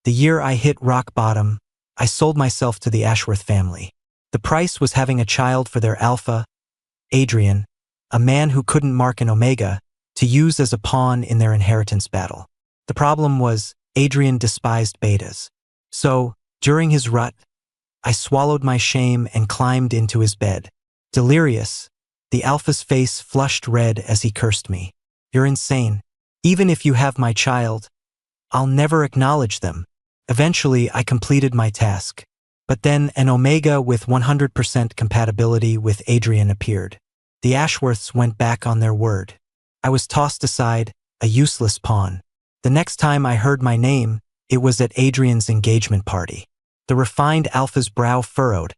The year I hit rock bottom, I sold myself to the Ashworth family. The price was having a child for their alpha, Adrian, a man who couldn't mark an omega, to use as a pawn in their inheritance battle. The problem was, Adrian despised betas. So, during his rut, I swallowed my shame and climbed into his bed. Delirious, the alpha's face flushed red as he cursed me. You're insane. Even if you have my child, I'll never acknowledge them. Eventually, I completed my task. But then an omega with 100% compatibility with Adrian appeared. The Ashworths went back on their word. I was tossed aside, a useless pawn. The next time I heard my name, it was at Adrian's engagement party. The refined alpha's brow furrowed,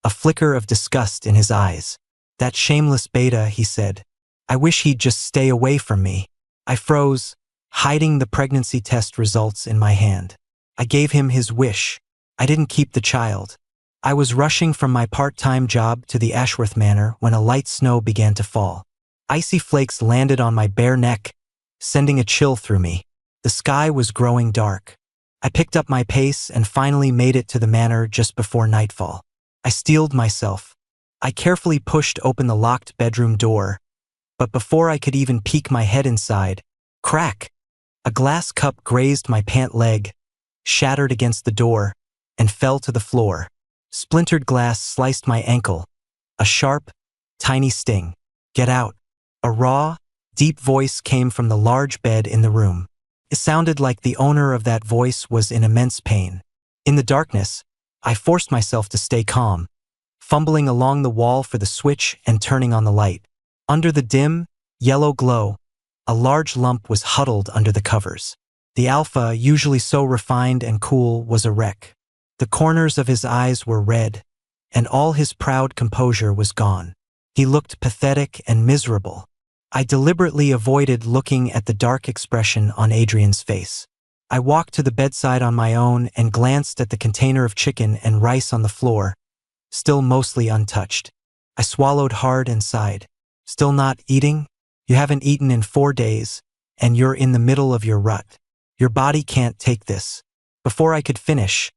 a flicker of disgust in his eyes. That shameless beta, he said. I wish he'd just stay away from me. I froze, hiding the pregnancy test results in my hand. I gave him his wish. I didn't keep the child. I was rushing from my part-time job to the Ashworth Manor when a light snow began to fall. Icy flakes landed on my bare neck, sending a chill through me. The sky was growing dark. I picked up my pace and finally made it to the manor just before nightfall. I steeled myself. I carefully pushed open the locked bedroom door, but before I could even peek my head inside, crack! A glass cup grazed my pant leg, shattered against the door, and fell to the floor. Splintered glass sliced my ankle. A sharp, tiny sting. Get out. A raw, deep voice came from the large bed in the room. It sounded like the owner of that voice was in immense pain. In the darkness, I forced myself to stay calm, fumbling along the wall for the switch and turning on the light. Under the dim, yellow glow, a large lump was huddled under the covers. The alpha, usually so refined and cool, was a wreck. The corners of his eyes were red, and all his proud composure was gone. He looked pathetic and miserable. I deliberately avoided looking at the dark expression on Adrian's face. I walked to the bedside on my own and glanced at the container of chicken and rice on the floor, still mostly untouched. I swallowed hard and sighed. Still not eating? You haven't eaten in 4 days, and you're in the middle of your rut. Your body can't take this. Before I could finish,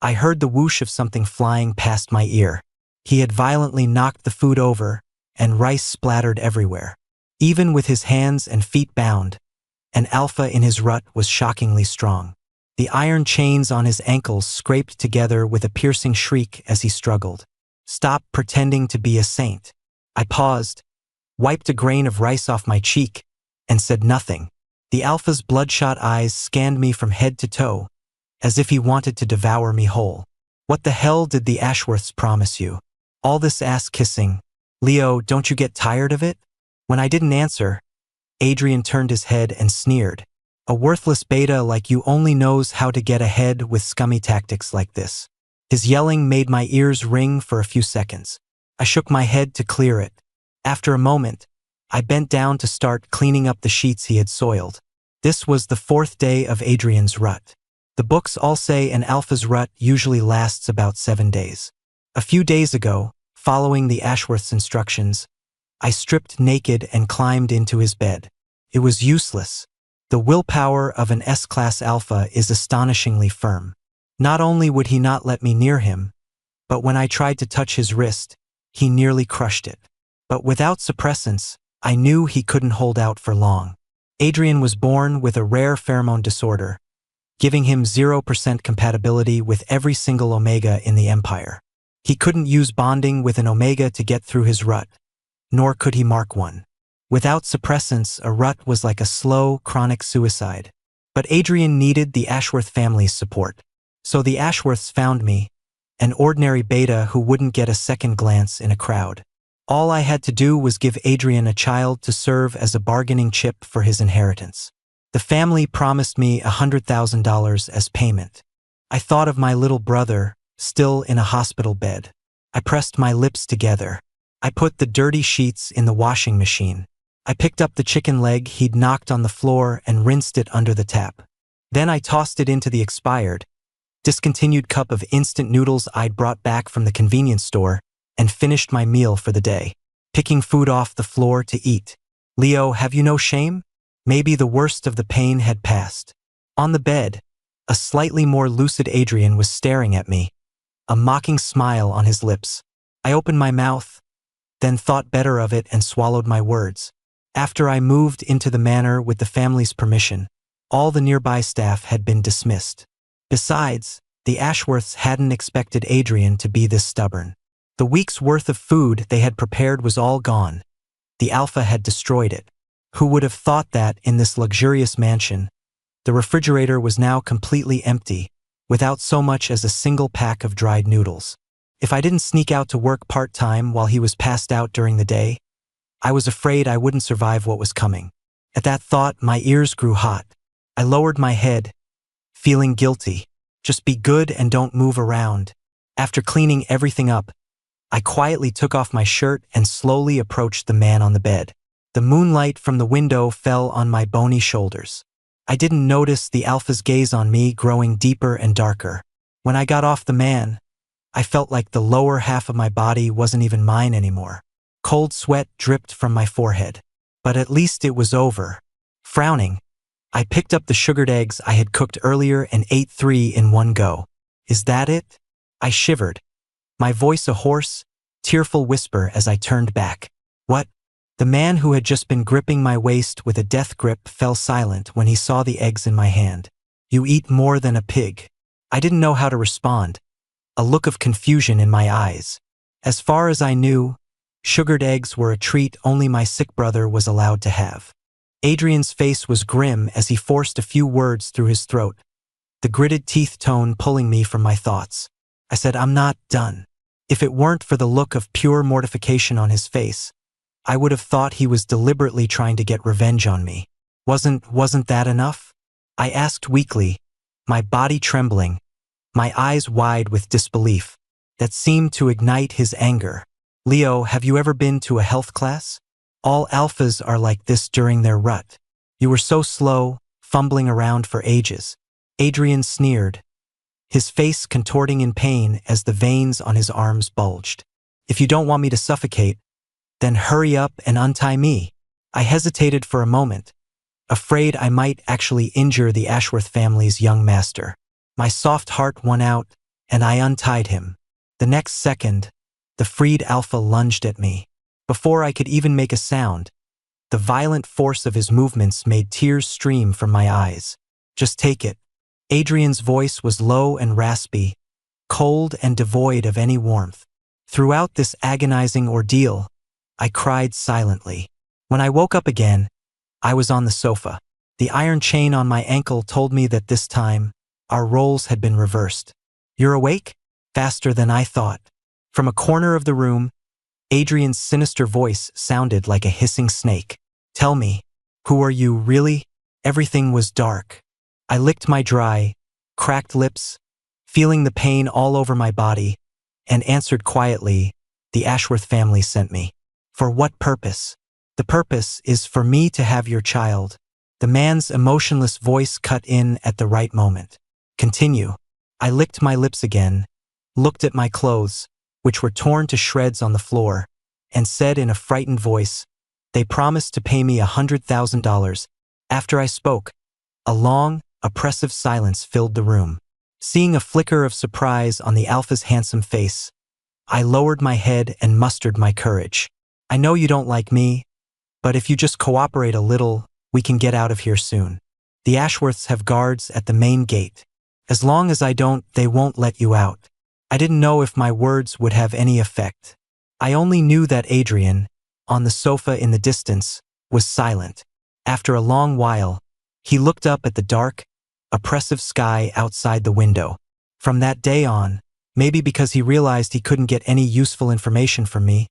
I heard the whoosh of something flying past my ear. He had violently knocked the food over, and rice splattered everywhere. Even with his hands and feet bound, an alpha in his rut was shockingly strong. The iron chains on his ankles scraped together with a piercing shriek as he struggled. Stop pretending to be a saint. I paused, wiped a grain of rice off my cheek, and said nothing. The alpha's bloodshot eyes scanned me from head to toe, as if he wanted to devour me whole. What the hell did the Ashworths promise you? All this ass-kissing. Leo, don't you get tired of it? When I didn't answer, Adrian turned his head and sneered. A worthless beta like you only knows how to get ahead with scummy tactics like this. His yelling made my ears ring for a few seconds. I shook my head to clear it. After a moment, I bent down to start cleaning up the sheets he had soiled. This was the 4th day of Adrian's rut. The books all say an alpha's rut usually lasts about 7 days. A few days ago, following the Ashworth's instructions, I stripped naked and climbed into his bed. It was useless. The willpower of an S-class alpha is astonishingly firm. Not only would he not let me near him, but when I tried to touch his wrist, he nearly crushed it. But without suppressants, I knew he couldn't hold out for long. Adrian was born with a rare pheromone disorder, giving him 0% compatibility with every single omega in the Empire. He couldn't use bonding with an omega to get through his rut, nor could he mark one. Without suppressants, a rut was like a slow, chronic suicide. But Adrian needed the Ashworth family's support. So the Ashworths found me, an ordinary beta who wouldn't get a second glance in a crowd. All I had to do was give Adrian a child to serve as a bargaining chip for his inheritance. The family promised me $100,000 as payment. I thought of my little brother, still in a hospital bed. I pressed my lips together. I put the dirty sheets in the washing machine. I picked up the chicken leg he'd knocked on the floor and rinsed it under the tap. Then I tossed it into the expired, discontinued cup of instant noodles I'd brought back from the convenience store and finished my meal for the day, picking food off the floor to eat. Leo, have you no shame? Maybe the worst of the pain had passed. On the bed, A slightly more lucid Adrian was staring at me, a mocking smile on his lips. I opened my mouth, then thought better of it and swallowed my words. After I moved into the manor with the family's permission, all the nearby staff had been dismissed. Besides, the Ashworths hadn't expected Adrian to be this stubborn. The week's worth of food they had prepared was all gone. The Alpha had destroyed it. Who would have thought that in this luxurious mansion, the refrigerator was now completely empty, without so much as a single pack of dried noodles. If I didn't sneak out to work part-time while he was passed out during the day, I was afraid I wouldn't survive what was coming. At that thought, my ears grew hot. I lowered my head, feeling guilty. Just be good and don't move around. After cleaning everything up, I quietly took off my shirt and slowly approached the man on the bed. The moonlight from the window fell on my bony shoulders. I didn't notice the Alpha's gaze on me growing deeper and darker. When I got off the man, I felt like the lower half of my body wasn't even mine anymore. Cold sweat dripped from my forehead. But at least it was over. Frowning, I picked up the sugared eggs I had cooked earlier and ate 3 in one go. Is that it? I shivered, my voice a hoarse, tearful whisper as I turned back. What? The man who had just been gripping my waist with a death grip fell silent when he saw the eggs in my hand. You eat more than a pig. I didn't know how to respond, a look of confusion in my eyes. As far as I knew, sugared eggs were a treat only my sick brother was allowed to have. Adrian's face was grim as he forced a few words through his throat, the gritted teeth tone pulling me from my thoughts. I said, I'm not done. If it weren't for the look of pure mortification on his face, I would have thought he was deliberately trying to get revenge on me. Wasn't that enough? I asked weakly, my body trembling, my eyes wide with disbelief that seemed to ignite his anger. Leo, have you ever been to a health class? All alphas are like this during their rut. You were so slow, fumbling around for ages. Adrian sneered, his face contorting in pain as the veins on his arms bulged. If you don't want me to suffocate, then hurry up and untie me. I hesitated for a moment, afraid I might actually injure the Ashworth family's young master. My soft heart won out, and I untied him. The next second, the freed Alpha lunged at me. Before I could even make a sound, the violent force of his movements made tears stream from my eyes. Just take it. Adrian's voice was low and raspy, cold and devoid of any warmth. Throughout this agonizing ordeal, I cried silently. When I woke up again, I was on the sofa. The iron chain on my ankle told me that this time, our roles had been reversed. You're awake? Faster than I thought. From a corner of the room, Adrian's sinister voice sounded like a hissing snake. Tell me, who are you really? Everything was dark. I licked my dry, cracked lips, feeling the pain all over my body, and answered quietly, the Ashworth family sent me. For what purpose? The purpose is for me to have your child. The man's emotionless voice cut in at the right moment. Continue. I licked my lips again, looked at my clothes, which were torn to shreds on the floor, and said in a frightened voice, they promised to pay me $100,000. After I spoke, a long, oppressive silence filled the room. Seeing a flicker of surprise on the Alpha's handsome face, I lowered my head and mustered my courage. I know you don't like me, but if you just cooperate a little, we can get out of here soon. The Ashworths have guards at the main gate. As long as I don't, they won't let you out. I didn't know if my words would have any effect. I only knew that Adrian, on the sofa in the distance, was silent. After a long while, he looked up at the dark, oppressive sky outside the window. From that day on, maybe because he realized he couldn't get any useful information from me,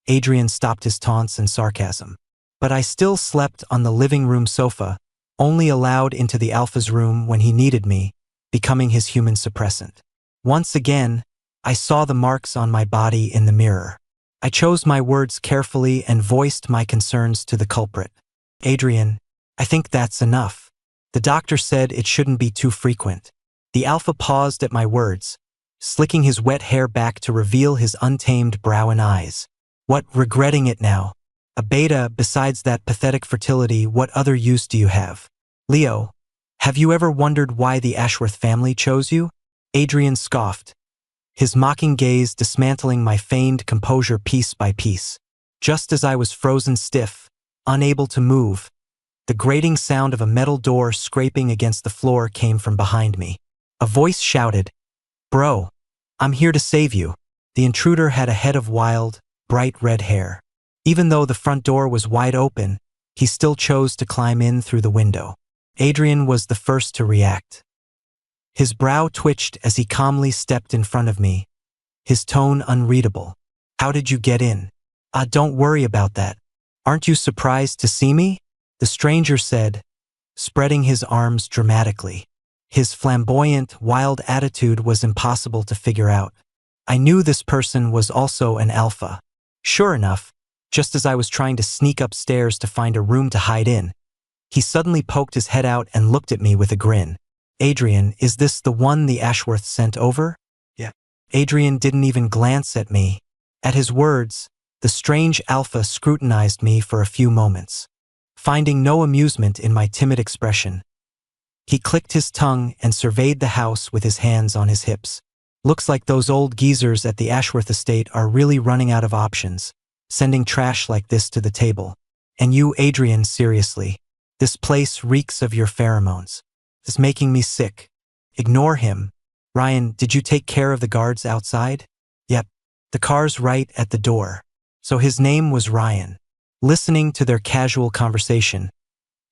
Adrian stopped his taunts and sarcasm. But I still slept on the living room sofa, only allowed into the Alpha's room when he needed me, becoming his human suppressant. Once again, I saw the marks on my body in the mirror. I chose my words carefully and voiced my concerns to the culprit. Adrian, I think that's enough. The doctor said it shouldn't be too frequent. The Alpha paused at my words, slicking his wet hair back to reveal his untamed brow and eyes. What, regretting it now? A beta, besides that pathetic fertility, what other use do you have? Leo, Have you ever wondered why the Ashworth family chose you? Adrian scoffed, his mocking gaze dismantling my feigned composure piece by piece. Just as I was frozen stiff, unable to move, the grating sound of a metal door scraping against the floor came from behind me. A voice shouted, "Bro, I'm here to save you." The intruder had a head of wild, bright red hair. Even though the front door was wide open, he still chose to climb in through the window. Adrian was the first to react. His brow twitched as he calmly stepped in front of me, his tone unreadable. "How did you get in?" Don't worry about that. Aren't you surprised to see me?" the stranger said, spreading his arms dramatically. His flamboyant, wild attitude was impossible to figure out. I knew this person was also an alpha. Sure enough, just as I was trying to sneak upstairs to find a room to hide in, he suddenly poked his head out and looked at me with a grin. "Adrian, is this the one the Ashworths sent over?" "Yeah." Adrian didn't even glance at me. At his words, the strange alpha scrutinized me for a few moments. Finding no amusement in my timid expression, he clicked his tongue and surveyed the house with his hands on his hips. "Looks like those old geezers at the Ashworth estate are really running out of options, sending trash like this to the table. And you, Adrian, seriously. This place reeks of your pheromones. It's making me sick. Ignore him. Ryan, did you take care of the guards outside?" "Yep. The car's right at the door." So his name was Ryan. Listening to their casual conversation,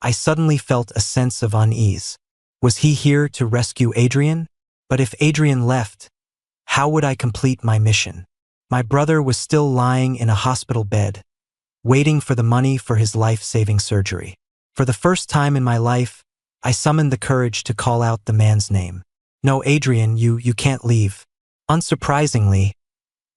I suddenly felt a sense of unease. Was he here to rescue Adrian? But if Adrian left, how would I complete my mission? My brother was still lying in a hospital bed, waiting for the money for his life-saving surgery. For the first time in my life, I summoned the courage to call out the man's name. "No, Adrian, you can't leave." Unsurprisingly,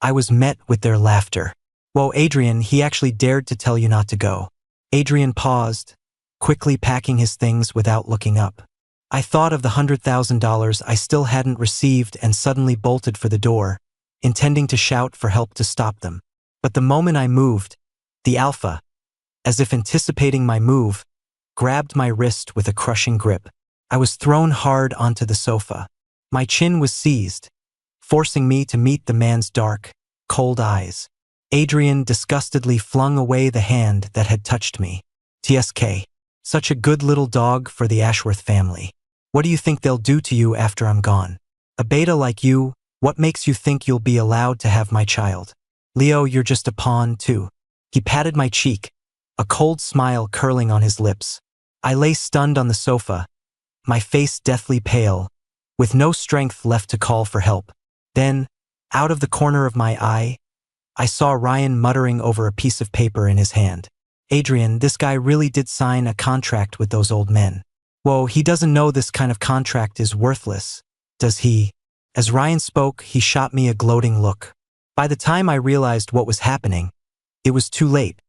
I was met with their laughter. "Whoa, Adrian, he actually dared to tell you not to go." Adrian paused, quickly packing his things without looking up. I thought of the $100,000 I still hadn't received and suddenly bolted for the door, intending to shout for help to stop them. But the moment I moved, the alpha, as if anticipating my move, grabbed my wrist with a crushing grip. I was thrown hard onto the sofa. My chin was seized, forcing me to meet the man's dark, cold eyes. Adrian disgustedly flung away the hand that had touched me. "TSK. Such a good little dog for the Ashworth family. What do you think they'll do to you after I'm gone? A beta like you, what makes you think you'll be allowed to have my child? Leo, you're just a pawn, too." He patted my cheek, a cold smile curling on his lips. I lay stunned on the sofa, my face deathly pale, with no strength left to call for help. Then, out of the corner of my eye, I saw Ryan muttering over a piece of paper in his hand. "Adrian, this guy really did sign a contract with those old men. Whoa, he doesn't know this kind of contract is worthless, does he?" As Ryan spoke, he shot me a gloating look. By the time I realized what was happening, it was too late.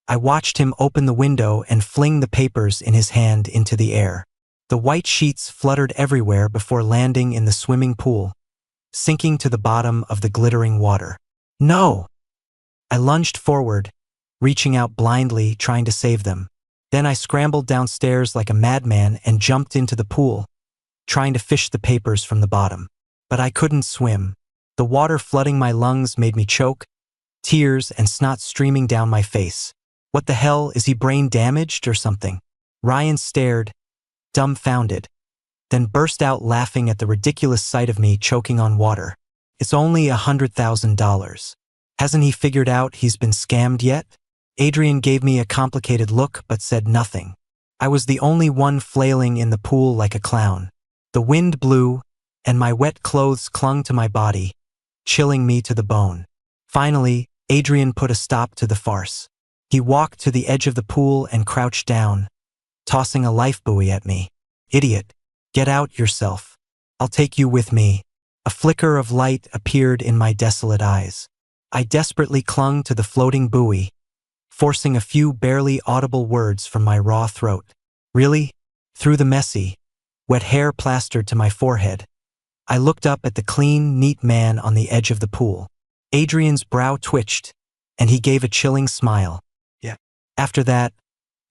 I watched him open the window and fling the papers in his hand into the air. The white sheets fluttered everywhere before landing in the swimming pool, sinking to the bottom of the glittering water. "No!" I lunged forward, reaching out blindly, trying to save them. Then I scrambled downstairs like a madman and jumped into the pool, trying to fish the papers from the bottom. But I couldn't swim. The water flooding my lungs made me choke, tears and snot streaming down my face. "What the hell, is he brain damaged or something?" Ryan stared, dumbfounded, then burst out laughing at the ridiculous sight of me choking on water. "It's only $100,000. Hasn't he figured out he's been scammed yet?" Adrian gave me a complicated look but said nothing. I was the only one flailing in the pool like a clown. The wind blew, and my wet clothes clung to my body, chilling me to the bone. Finally, Adrian put a stop to the farce. He walked to the edge of the pool and crouched down, tossing a life buoy at me. "Idiot, get out yourself. I'll take you with me." A flicker of light appeared in my desolate eyes. I desperately clung to the floating buoy, forcing a few barely audible words from my raw throat. "Really?" Through the messy, wet hair plastered to my forehead, I looked up at the clean, neat man on the edge of the pool. Adrian's brow twitched, and he gave a chilling smile. "Yeah." After that,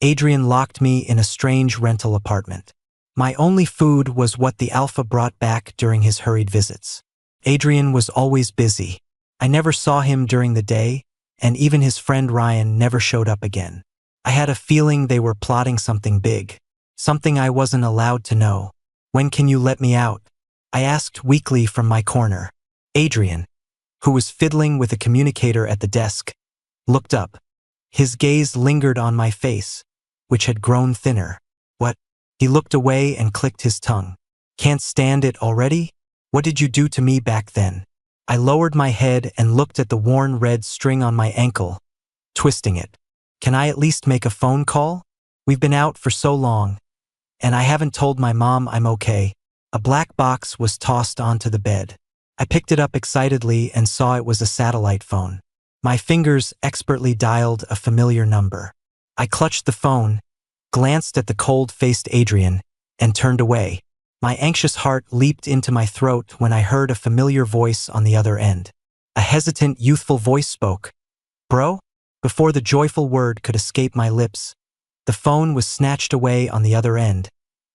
Adrian locked me in a strange rental apartment. My only food was what the Alpha brought back during his hurried visits. Adrian was always busy. I never saw him during the day, and even his friend Ryan never showed up again. I had a feeling they were plotting something big, something I wasn't allowed to know. "When can you let me out?" I asked weakly from my corner. Adrian, who was fiddling with a communicator at the desk, looked up. His gaze lingered on my face, which had grown thinner. "What?" He looked away and clicked his tongue. "Can't stand it already? What did you do to me back then?" I lowered my head and looked at the worn red string on my ankle, twisting it. "Can I at least make a phone call? We've been out for so long, and I haven't told my mom I'm okay." A black box was tossed onto the bed. I picked it up excitedly and saw it was a satellite phone. My fingers expertly dialed a familiar number. I clutched the phone, glanced at the cold-faced Adrian, and turned away. My anxious heart leaped into my throat when I heard a familiar voice on the other end. A hesitant, youthful voice spoke. "Bro?" Before the joyful word could escape my lips, the phone was snatched away on the other end,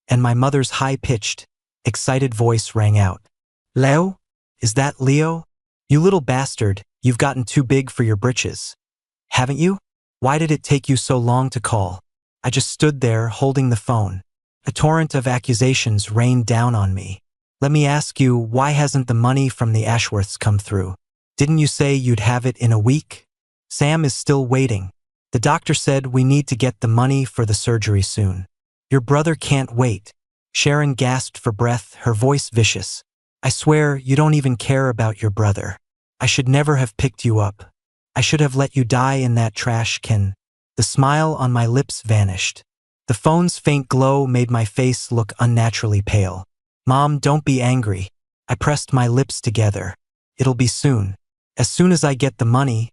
and my mother's high-pitched, excited voice rang out. "Leo? Is that Leo? You little bastard, you've gotten too big for your britches. Haven't you? Why did it take you so long to call?" I just stood there holding the phone. A torrent of accusations rained down on me. "Let me ask you, why hasn't the money from the Ashworths come through? Didn't you say you'd have it in a week? Sam is still waiting. The doctor said we need to get the money for the surgery soon." "Your brother can't wait." Sharon gasped for breath, her voice vicious. "I swear you don't even care about your brother. I should never have picked you up. I should have let you die in that trash can." The smile on my lips vanished. The phone's faint glow made my face look unnaturally pale. "Mom, don't be angry." I pressed my lips together. "It'll be soon. As soon as I get the money,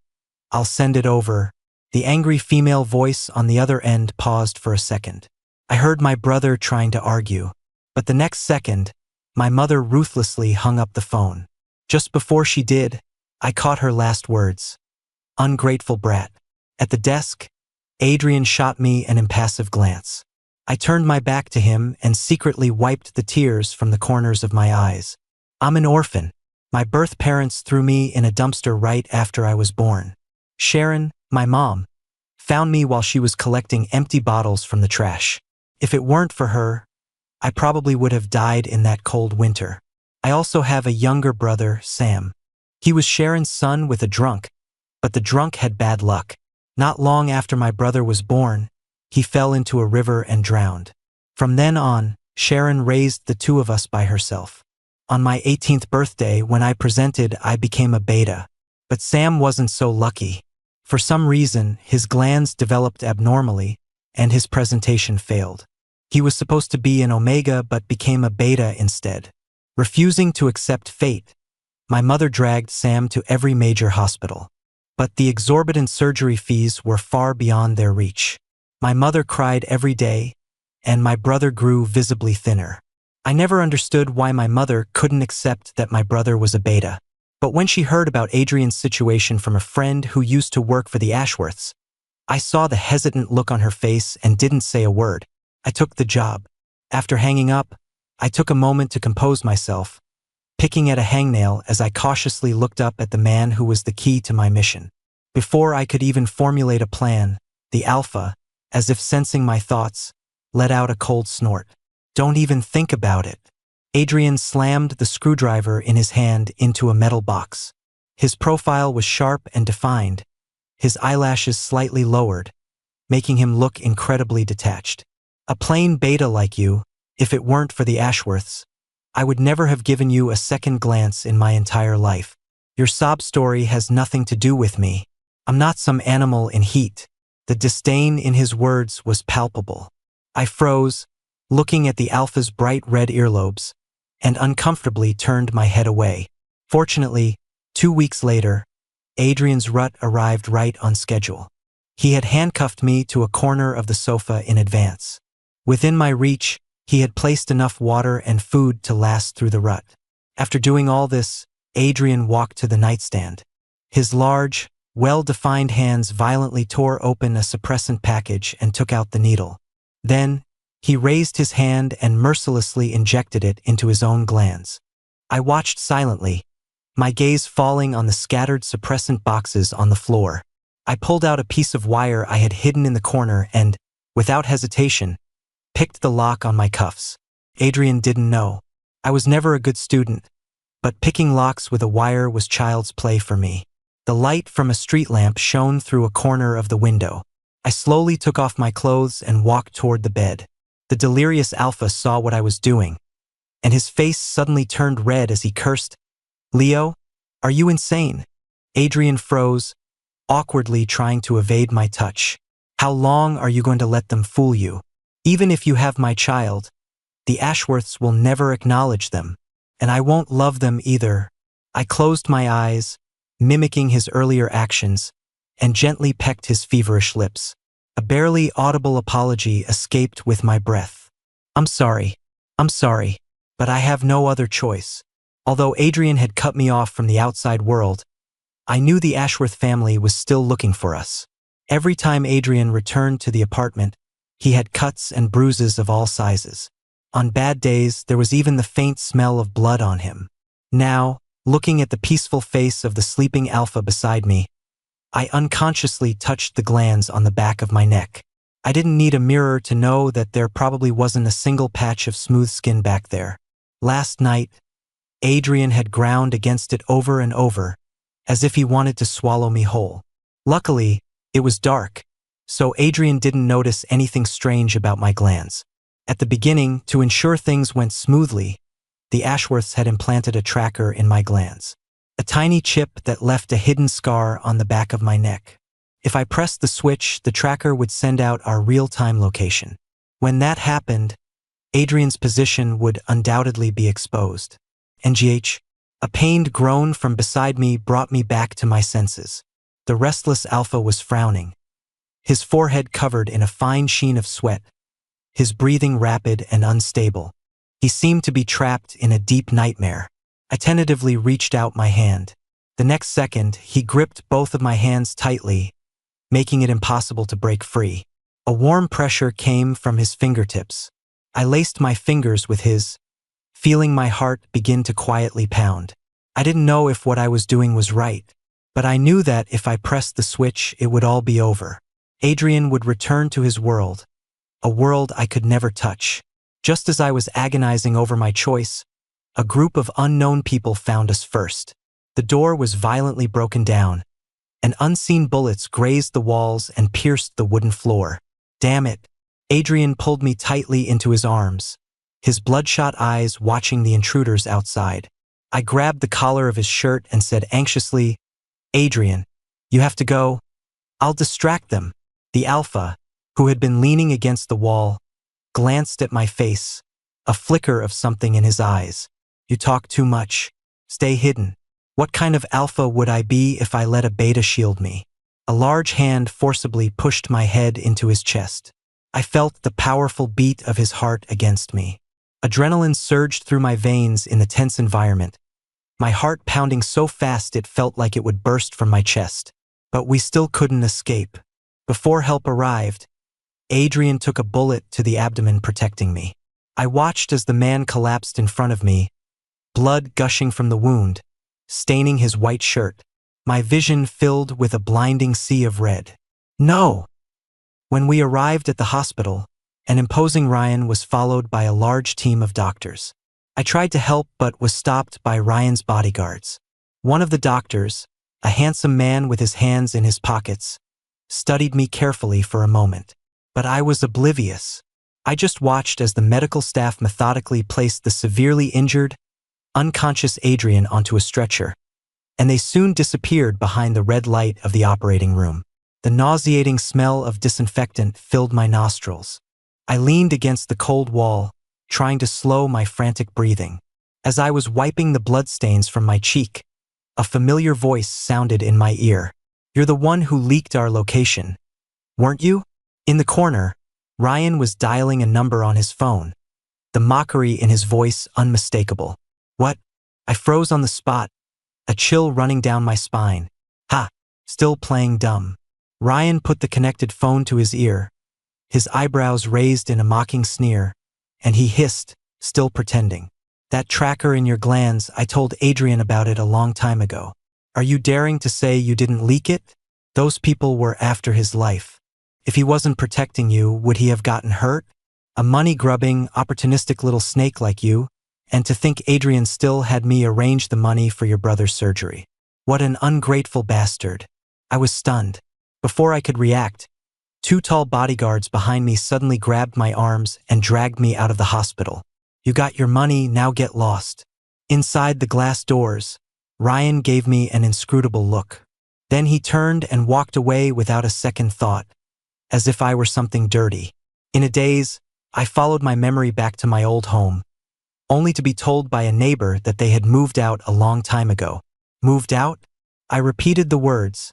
I'll send it over." The angry female voice on the other end paused for a second. I heard my brother trying to argue, but the next second, my mother ruthlessly hung up the phone. Just before she did, I caught her last words. "Ungrateful brat." At the desk, Adrian shot me an impassive glance. I turned my back to him and secretly wiped the tears from the corners of my eyes. "I'm an orphan. My birth parents threw me in a dumpster right after I was born. Sharon, my mom, found me while she was collecting empty bottles from the trash. If it weren't for her, I probably would have died in that cold winter. I also have a younger brother, Sam. He was Sharon's son with a drunk, but the drunk had bad luck. Not long after my brother was born, he fell into a river and drowned. From then on, Sharon raised the two of us by herself. On my 18th birthday, when I presented, I became a beta. But Sam wasn't so lucky. For some reason, his glands developed abnormally, and his presentation failed. He was supposed to be an omega but became a beta instead. Refusing to accept fate, my mother dragged Sam to every major hospital. But the exorbitant surgery fees were far beyond their reach. My mother cried every day, and my brother grew visibly thinner. I never understood why my mother couldn't accept that my brother was a beta. But when she heard about Adrian's situation from a friend who used to work for the Ashworths, I saw the hesitant look on her face and didn't say a word. I took the job. After hanging up, I took a moment to compose myself, picking at a hangnail as I cautiously looked up at the man who was the key to my mission. Before I could even formulate a plan, the Alpha, as if sensing my thoughts, let out a cold snort. "Don't even think about it." Adrian slammed the screwdriver in his hand into a metal box. His profile was sharp and defined, his eyelashes slightly lowered, making him look incredibly detached. "A plain beta like you, if it weren't for the Ashworths, I would never have given you a second glance in my entire life. Your sob story has nothing to do with me. I'm not some animal in heat." The disdain in his words was palpable. I froze, looking at the Alpha's bright red earlobes, and uncomfortably turned my head away. Fortunately, 2 weeks later, Adrian's rut arrived right on schedule. He had handcuffed me to a corner of the sofa in advance. Within my reach, he had placed enough water and food to last through the rut. After doing all this, Adrian walked to the nightstand. His large, well-defined hands violently tore open a suppressant package and took out the needle. Then, He raised his hand and mercilessly injected it into his own glands. I watched silently, my gaze falling on the scattered suppressant boxes on the floor. I pulled out a piece of wire I had hidden in the corner and, without hesitation, picked the lock on my cuffs. Adrian didn't know. I was never a good student, but picking locks with a wire was child's play for me. The light from a street lamp shone through a corner of the window. I slowly took off my clothes and walked toward the bed. The delirious alpha saw what I was doing, and his face suddenly turned red as he cursed, "Leo, are you insane?" Adrian froze, awkwardly trying to evade my touch. "How long are you going to let them fool you? Even if you have my child, the Ashworths will never acknowledge them, and I won't love them either." I closed my eyes, mimicking his earlier actions, and gently pecked his feverish lips. A barely audible apology escaped with my breath. I'm sorry, but I have no other choice." Although Adrian had cut me off from the outside world, I knew the Ashworth family was still looking for us. Every time Adrian returned to the apartment, he had cuts and bruises of all sizes. On bad days, there was even the faint smell of blood on him. Now, looking at the peaceful face of the sleeping alpha beside me, I unconsciously touched the glands on the back of my neck. I didn't need a mirror to know that there probably wasn't a single patch of smooth skin back there. Last night, Adrian had ground against it over and over, as if he wanted to swallow me whole. Luckily, it was dark, so Adrian didn't notice anything strange about my glands. At the beginning, to ensure things went smoothly, the Ashworths had implanted a tracker in my glands. A tiny chip that left a hidden scar on the back of my neck. If I pressed the switch, the tracker would send out our real-time location. When that happened, Adrian's position would undoubtedly be exposed. NGH, a pained groan from beside me brought me back to my senses. The restless alpha was frowning, his forehead covered in a fine sheen of sweat, his breathing rapid and unstable. He seemed to be trapped in a deep nightmare. I tentatively reached out my hand. The next second, he gripped both of my hands tightly, making it impossible to break free. A warm pressure came from his fingertips. I laced my fingers with his, feeling my heart begin to quietly pound. I didn't know if what I was doing was right, but I knew that if I pressed the switch, it would all be over. Adrian would return to his world, a world I could never touch. Just as I was agonizing over my choice, a group of unknown people found us first. The door was violently broken down, and unseen bullets grazed the walls and pierced the wooden floor. Damn it! Adrian pulled me tightly into his arms, his bloodshot eyes watching the intruders outside. I grabbed the collar of his shirt and said anxiously, "Adrian, you have to go. I'll distract them." The alpha, who had been leaning against the wall, glanced at my face, a flicker of something in his eyes. "You talk too much. Stay hidden." What kind of alpha would I be if I let a beta shield me? A large hand forcibly pushed my head into his chest. I felt the powerful beat of his heart against me. Adrenaline surged through my veins in the tense environment, my heart pounding so fast it felt like it would burst from my chest. But we still couldn't escape. Before help arrived, Adrian took a bullet to the abdomen protecting me. I watched as the man collapsed in front of me, blood gushing from the wound, staining his white shirt, my vision filled with a blinding sea of red. No! When we arrived at the hospital, an imposing Ryan was followed by a large team of doctors. I tried to help but was stopped by Ryan's bodyguards. One of the doctors, a handsome man with his hands in his pockets, studied me carefully for a moment. But I was oblivious. I just watched as the medical staff methodically placed the severely injured, unconscious Adrian onto a stretcher, and they soon disappeared behind the red light of the operating room. The nauseating smell of disinfectant filled my nostrils. I leaned against the cold wall, trying to slow my frantic breathing. As I was wiping the bloodstains from my cheek, a familiar voice sounded in my ear. "You're the one who leaked our location, weren't you?" In the corner, Ryan was dialing a number on his phone, the mockery in his voice unmistakable. "What?" I froze on the spot, a chill running down my spine. "Ha! Still playing dumb." Ryan put the connected phone to his ear, his eyebrows raised in a mocking sneer, and he hissed, still pretending. That tracker in your glands, I told Adrian about it a long time ago. Are you daring to say you didn't leak it? Those people were after his life. If he wasn't protecting you, would he have gotten hurt? A money-grubbing, opportunistic little snake like you, and to think Adrian still had me arrange the money for your brother's surgery. What an ungrateful bastard. I was stunned. Before I could react, 2 tall bodyguards behind me suddenly grabbed my arms and dragged me out of the hospital. You got your money, now get lost. Inside the glass doors, Ryan gave me an inscrutable look. Then he turned and walked away without a second thought, as if I were something dirty. In a daze, I followed my memory back to my old home, only to be told by a neighbor that they had moved out a long time ago. Moved out? I repeated the words,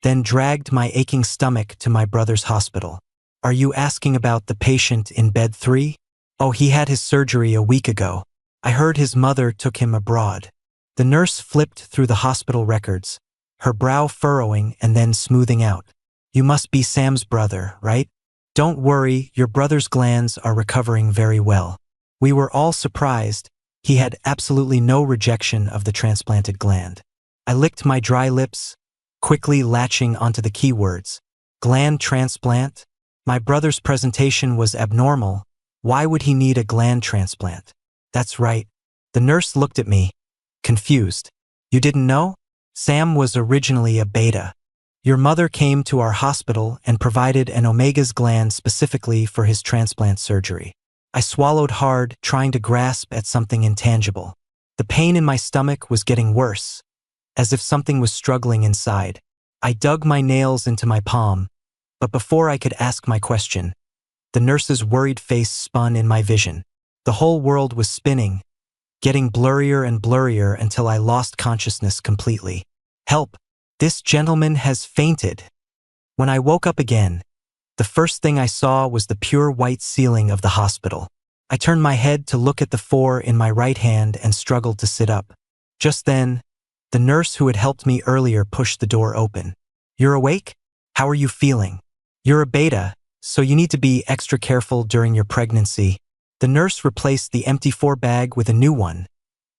then dragged my aching stomach to my brother's hospital. Are you asking about the patient in bed 3? Oh, he had his surgery a week ago. I heard his mother took him abroad. The nurse flipped through the hospital records, her brow furrowing and then smoothing out. You must be Sam's brother, right? Don't worry, your brother's glands are recovering very well. We were all surprised. He had absolutely no rejection of the transplanted gland. I licked my dry lips, quickly latching onto the keywords. Gland transplant? My brother's presentation was abnormal. Why would he need a gland transplant? That's right. The nurse looked at me, confused. You didn't know? Sam was originally a beta. Your mother came to our hospital and provided an omega's gland specifically for his transplant surgery. I swallowed hard, trying to grasp at something intangible. The pain in my stomach was getting worse, as if something was struggling inside. I dug my nails into my palm, but before I could ask my question, the nurse's worried face spun in my vision. The whole world was spinning, getting blurrier and blurrier until I lost consciousness completely. Help! This gentleman has fainted. When I woke up again, the first thing I saw was the pure white ceiling of the hospital. I turned my head to look at the 4 in my right hand and struggled to sit up. Just then, the nurse who had helped me earlier pushed the door open. You're awake? How are you feeling? You're a beta, so you need to be extra careful during your pregnancy. The nurse replaced the empty 4 bag with a new one,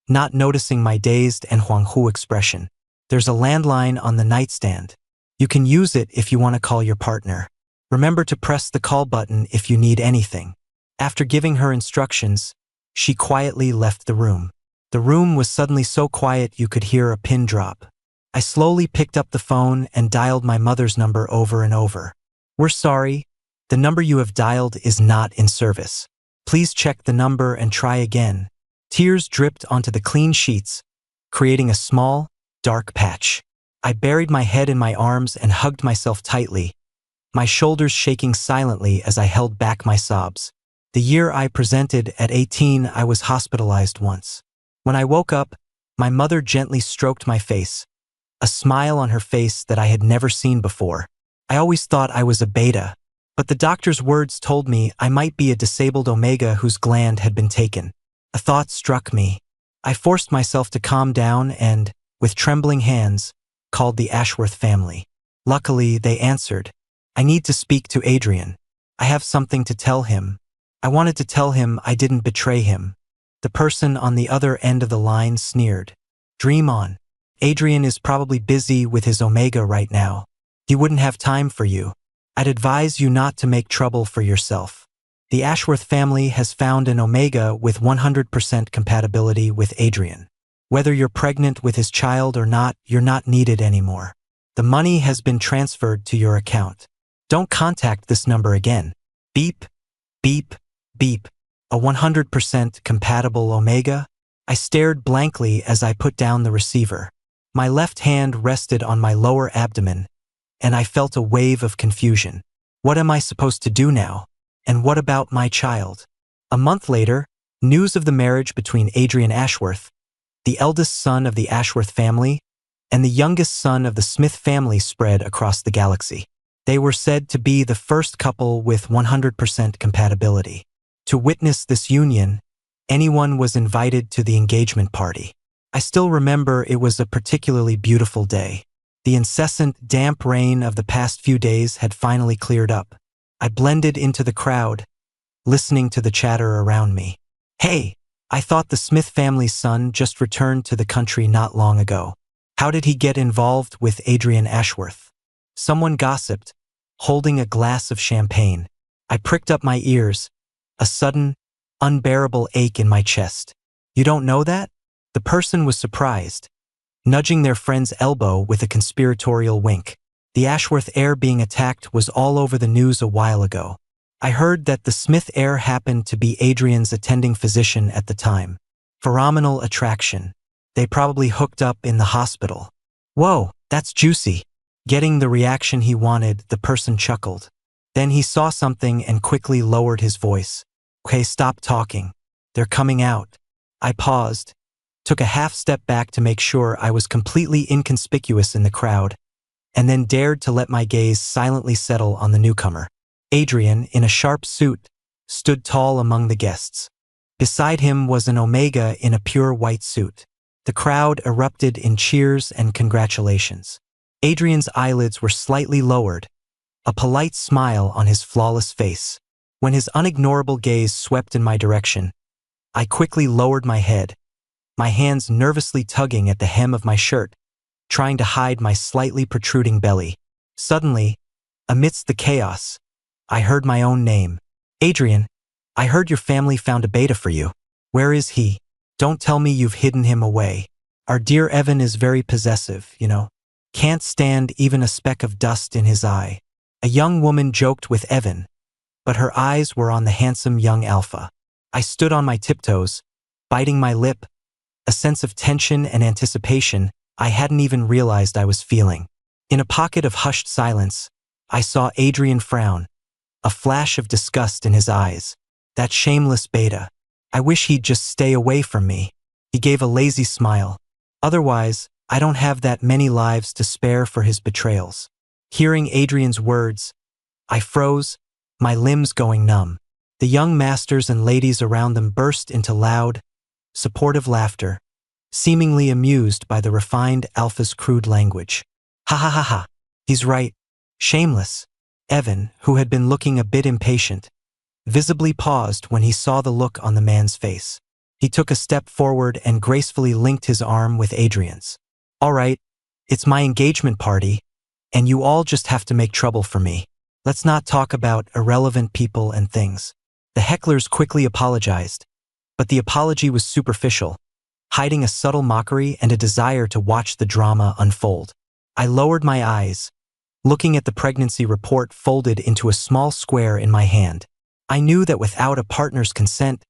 not noticing my dazed and huanghu expression. There's a landline on the nightstand. You can use it if you want to call your partner. Remember to press the call button if you need anything. After giving her instructions, she quietly left the room. The room was suddenly so quiet you could hear a pin drop. I slowly picked up the phone and dialed my mother's number over and over. We're sorry. The number you have dialed is not in service. Please check the number and try again. Tears dripped onto the clean sheets, creating a small, dark patch. I buried my head in my arms and hugged myself tightly, my shoulders shaking silently as I held back my sobs. The year I presented at 18, I was hospitalized once. When I woke up, my mother gently stroked my face, a smile on her face that I had never seen before. I always thought I was a beta, but the doctor's words told me I might be a disabled omega whose gland had been taken. A thought struck me. I forced myself to calm down and, with trembling hands, called the Ashworth family. Luckily, they answered. I need to speak to Adrian. I have something to tell him. I wanted to tell him I didn't betray him. The person on the other end of the line sneered. Dream on. Adrian is probably busy with his omega right now. He wouldn't have time for you. I'd advise you not to make trouble for yourself. The Ashworth family has found an omega with 100% compatibility with Adrian. Whether you're pregnant with his child or not, you're not needed anymore. The money has been transferred to your account. Don't contact this number again. Beep, beep, beep. A 100% compatible omega? I stared blankly as I put down the receiver. My left hand rested on my lower abdomen, and I felt a wave of confusion. What am I supposed to do now? And what about my child? A month later, news of the marriage between Adrian Ashworth, the eldest son of the Ashworth family, and the youngest son of the Smith family spread across the galaxy. They were said to be the first couple with 100% compatibility. To witness this union, anyone was invited to the engagement party. I still remember it was a particularly beautiful day. The incessant, damp rain of the past few days had finally cleared up. I blended into the crowd, listening to the chatter around me. Hey, I thought the Smith family's son just returned to the country not long ago. How did he get involved with Adrian Ashworth? Someone gossiped, holding a glass of champagne. I pricked up my ears, a sudden, unbearable ache in my chest. You don't know that? The person was surprised, nudging their friend's elbow with a conspiratorial wink. The Ashworth heir being attacked was all over the news a while ago. I heard that the Smith heir happened to be Adrian's attending physician at the time. Phenomenal attraction. They probably hooked up in the hospital. Whoa, that's juicy. Getting the reaction he wanted, the person chuckled. Then he saw something and quickly lowered his voice. Okay, stop talking. They're coming out. I paused, took a half step back to make sure I was completely inconspicuous in the crowd, and then dared to let my gaze silently settle on the newcomer. Adrian, in a sharp suit, stood tall among the guests. Beside him was an Omega in a pure white suit. The crowd erupted in cheers and congratulations. Adrian's eyelids were slightly lowered, a polite smile on his flawless face. When his unignorable gaze swept in my direction, I quickly lowered my head, my hands nervously tugging at the hem of my shirt, trying to hide my slightly protruding belly. Suddenly, amidst the chaos, I heard my own name. Adrian, I heard your family found a beta for you. Where is he? Don't tell me you've hidden him away. Our dear Evan is very possessive, you know. Can't stand even a speck of dust in his eye. A young woman joked with Evan, but her eyes were on the handsome young alpha. I stood on my tiptoes, biting my lip, a sense of tension and anticipation I hadn't even realized I was feeling. In a pocket of hushed silence, I saw Adrian frown, a flash of disgust in his eyes. That shameless beta. I wish he'd just stay away from me. He gave a lazy smile. Otherwise, I don't have that many lives to spare for his betrayals. Hearing Adrian's words, I froze, my limbs going numb. The young masters and ladies around them burst into loud, supportive laughter, seemingly amused by the refined alpha's crude language. Ha ha ha ha. He's right. Shameless. Evan, who had been looking a bit impatient, visibly paused when he saw the look on the man's face. He took a step forward and gracefully linked his arm with Adrian's. All right, it's my engagement party, and you all just have to make trouble for me. Let's not talk about irrelevant people and things. The hecklers quickly apologized, but the apology was superficial, hiding a subtle mockery and a desire to watch the drama unfold. I lowered my eyes, looking at the pregnancy report folded into a small square in my hand. I knew that without a partner's consent,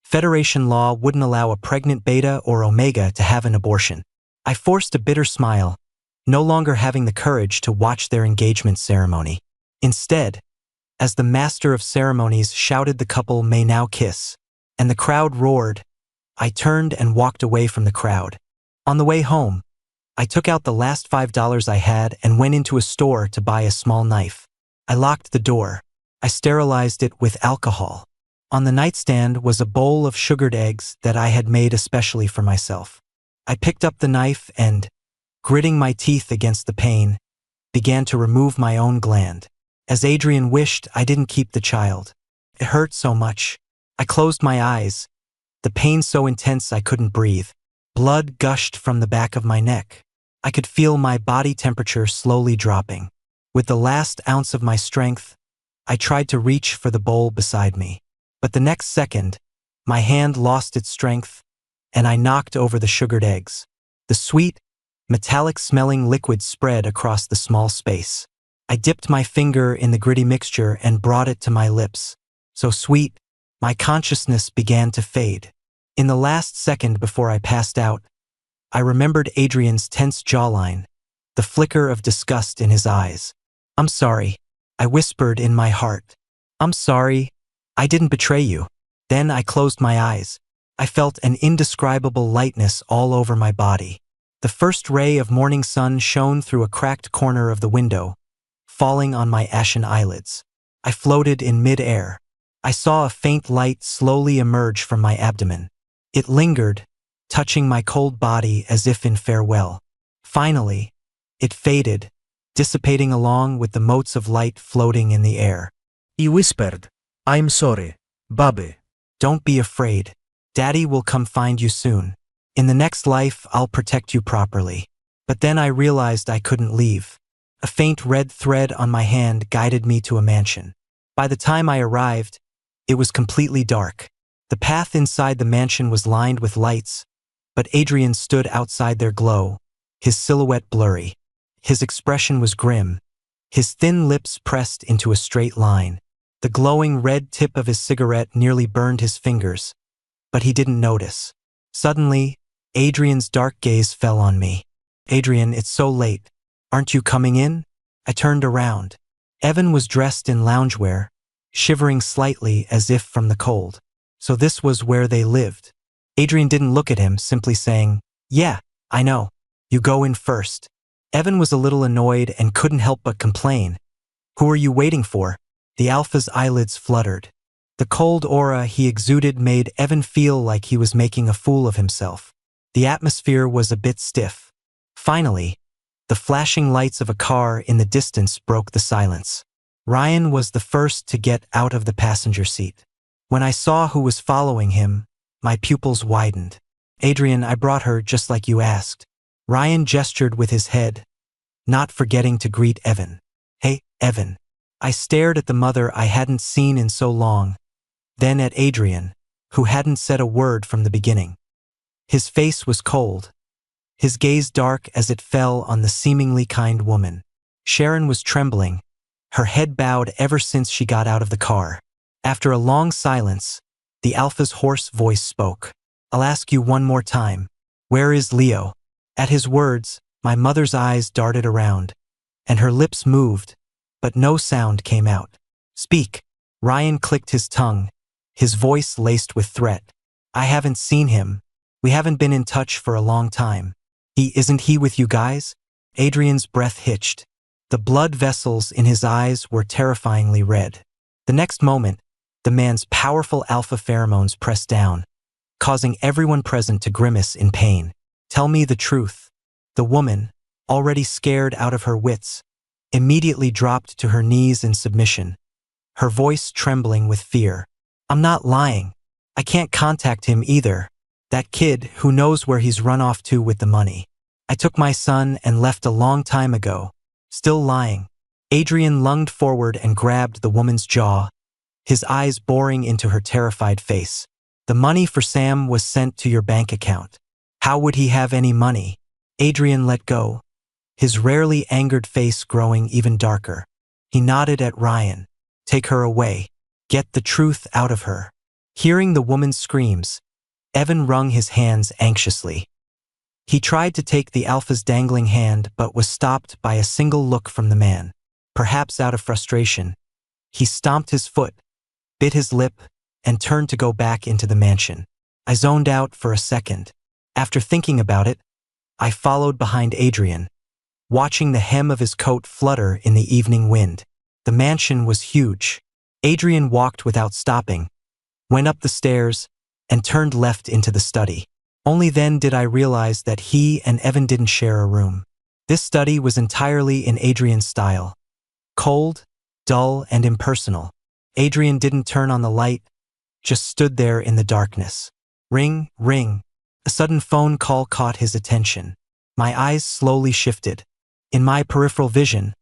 Federation law wouldn't allow a pregnant beta or omega to have an abortion. I forced a bitter smile, no longer having the courage to watch their engagement ceremony. Instead, as the master of ceremonies shouted the couple may now kiss, and the crowd roared, I turned and walked away from the crowd. On the way home, I took out the last $5 I had and went into a store to buy a small knife. I locked the door. I sterilized it with alcohol. On the nightstand was a bowl of sugared eggs that I had made especially for myself. I picked up the knife and, gritting my teeth against the pain, began to remove my own gland. As Adrian wished, I didn't keep the child. It hurt so much. I closed my eyes, the pain so intense I couldn't breathe. Blood gushed from the back of my neck. I could feel my body temperature slowly dropping. With the last ounce of my strength, I tried to reach for the bowl beside me. But the next second, my hand lost its strength, and I knocked over the sugared eggs. The sweet, metallic-smelling liquid spread across the small space. I dipped my finger in the gritty mixture and brought it to my lips. So sweet, my consciousness began to fade. In the last second before I passed out, I remembered Adrian's tense jawline, the flicker of disgust in his eyes. I'm sorry, I whispered in my heart. I'm sorry, I didn't betray you. Then I closed my eyes. I felt an indescribable lightness all over my body. The first ray of morning sun shone through a cracked corner of the window, falling on my ashen eyelids. I floated in mid-air. I saw a faint light slowly emerge from my abdomen. It lingered, touching my cold body as if in farewell. Finally, it faded, dissipating along with the motes of light floating in the air. He whispered, "I'm sorry, Bobby." Don't be afraid. Daddy will come find you soon. In the next life, I'll protect you properly. But then I realized I couldn't leave. A faint red thread on my hand guided me to a mansion. By the time I arrived, it was completely dark. The path inside the mansion was lined with lights, but Adrian stood outside their glow, his silhouette blurry. His expression was grim, his thin lips pressed into a straight line. The glowing red tip of his cigarette nearly burned his fingers, but he didn't notice. Suddenly, Adrian's dark gaze fell on me. "Adrian, it's so late. Aren't you coming in?" I turned around. Evan was dressed in loungewear, shivering slightly as if from the cold. So this was where they lived. Adrian didn't look at him, simply saying, "Yeah, I know. You go in first." Evan was a little annoyed and couldn't help but complain. "Who are you waiting for?" The alpha's eyelids fluttered. The cold aura he exuded made Evan feel like he was making a fool of himself. The atmosphere was a bit stiff. Finally, the flashing lights of a car in the distance broke the silence. Ryan was the first to get out of the passenger seat. When I saw who was following him, my pupils widened. "Adrian, I brought her just like you asked." Ryan gestured with his head, not forgetting to greet Evan. "Hey, Evan." I stared at the mother I hadn't seen in so long, then at Adrian, who hadn't said a word from the beginning. His face was cold, his gaze dark as it fell on the seemingly kind woman. Sharon was trembling, her head bowed ever since she got out of the car. After a long silence, the alpha's hoarse voice spoke. "I'll ask you one more time. Where is Leo?" At his words, my mother's eyes darted around, and her lips moved, but no sound came out. "Speak." Ryan clicked his tongue, his voice laced with threat. "I haven't seen him. We haven't been in touch for a long time." Isn't he with you guys?" Adrian's breath hitched. The blood vessels in his eyes were terrifyingly red. The next moment, the man's powerful alpha pheromones pressed down, causing everyone present to grimace in pain. "Tell me the truth." The woman, already scared out of her wits, immediately dropped to her knees in submission, her voice trembling with fear. "I'm not lying. I can't contact him either. That kid, who knows where he's run off to with the money. I took my son and left a long time ago." Still lying. Adrian lunged forward and grabbed the woman's jaw, his eyes boring into her terrified face. "The money for Sam was sent to your bank account. How would he have any money?" Adrian let go, his rarely angered face growing even darker. He nodded at Ryan. "Take her away. Get the truth out of her." Hearing the woman's screams, Evan wrung his hands anxiously. He tried to take the alpha's dangling hand but was stopped by a single look from the man. Perhaps out of frustration, he stomped his foot, bit his lip, and turned to go back into the mansion. I zoned out for a second. After thinking about it, I followed behind Adrian, watching the hem of his coat flutter in the evening wind. The mansion was huge. Adrian walked without stopping, went up the stairs, and turned left into the study. Only then did I realize that he and Evan didn't share a room. This study was entirely in Adrian's style. Cold, dull, and impersonal. Adrian didn't turn on the light, just stood there in the darkness. Ring, ring. A sudden phone call caught his attention. My eyes slowly shifted. In my peripheral vision,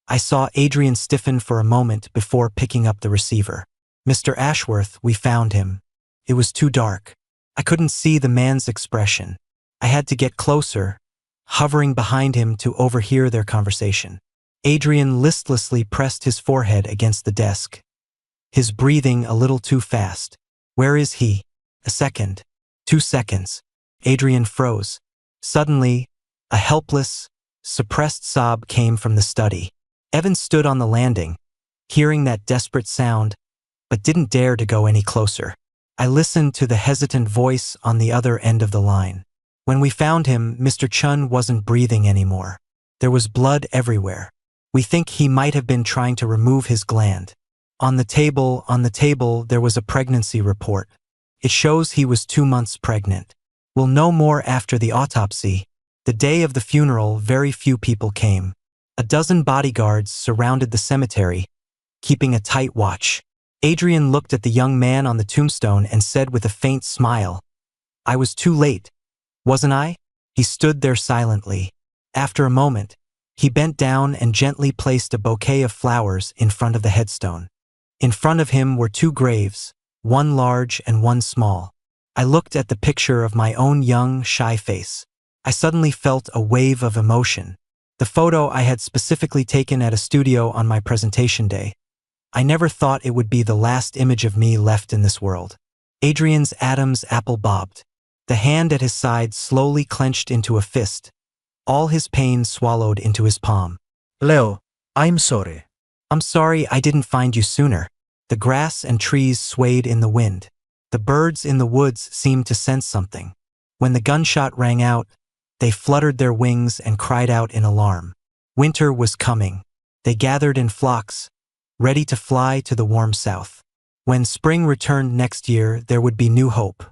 I saw Adrian stiffen for a moment before picking up the receiver. "Mr. Ashworth, we found him." It was too dark. I couldn't see the man's expression. I had to get closer, hovering behind him to overhear their conversation. Adrian listlessly pressed his forehead against the desk, his breathing a little too fast. "Where is he?" A second. 2 seconds. Adrian froze. Suddenly, a helpless, suppressed sob came from the study. Evan stood on the landing, hearing that desperate sound, but didn't dare to go any closer. I listened to the hesitant voice on the other end of the line. "When we found him, Mr. Chun wasn't breathing anymore. There was blood everywhere. We think he might have been trying to remove his gland. On the table, there was a pregnancy report. It shows he was 2 months pregnant. We'll know more after the autopsy." The day of the funeral, very few people came. A dozen bodyguards surrounded the cemetery, keeping a tight watch. Adrian looked at the young man on the tombstone and said with a faint smile, "I was too late, wasn't I?" He stood there silently. After a moment, he bent down and gently placed a bouquet of flowers in front of the headstone. In front of him were two graves, one large and one small. I looked at the picture of my own young, shy face. I suddenly felt a wave of emotion. The photo I had specifically taken at a studio on my presentation day. I never thought it would be the last image of me left in this world. Adrian's Adam's apple bobbed. The hand at his side slowly clenched into a fist, all his pain swallowed into his palm. Leo, I'm sorry. "I'm sorry I didn't find you sooner." The grass and trees swayed in the wind. The birds in the woods seemed to sense something. When the gunshot rang out, they fluttered their wings and cried out in alarm. Winter was coming. They gathered in flocks, ready to fly to the warm south. When spring returned next year, there would be new hope.